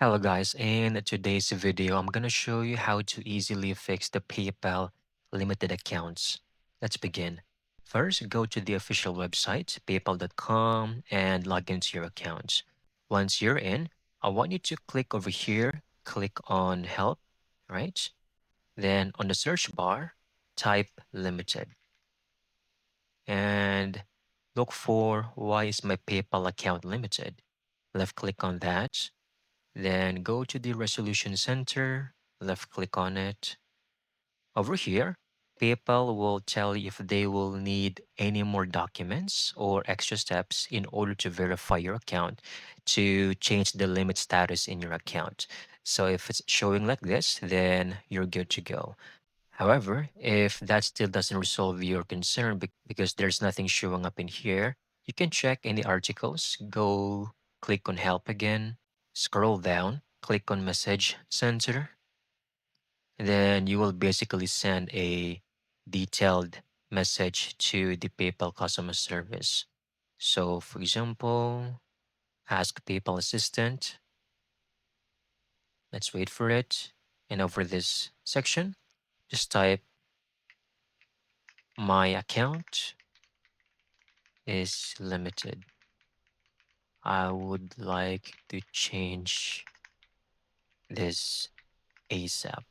Hello guys, in today's video, I'm gonna show you how to easily fix the PayPal limited accounts. Let's begin. First, go to the official website, paypal.com, and log into your account. Once you're in, I want you to click over here, click on Help, right? Then on the search bar, type limited and look for why is my PayPal account limited. Left click on that. Then go to the resolution center, left click on it. Over here, PayPal will tell you if they will need any more documents or extra steps in order to verify your account to change the limit status in your account. So if it's showing like this, then you're good to go. However, if that still doesn't resolve your concern because there's nothing showing up in here, you can check in the articles, go click on help again, scroll down, click on message center, and then you will basically send a detailed message to the PayPal customer service. So for example, ask PayPal assistant, let's wait for it. And over this section, just type my account is limited. I would like to change this ASAP.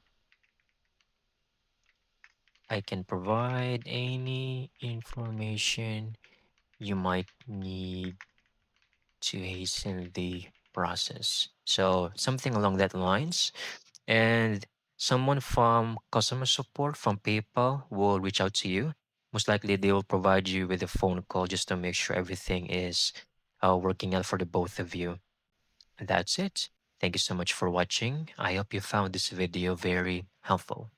I can provide any information you might need to hasten the process. So something along that lines. And someone from customer support from PayPal will reach out to you. Most likely they will provide you with a phone call just to make sure everything is working out for the both of you. And that's it. Thank you so much for watching. I hope you found this video very helpful.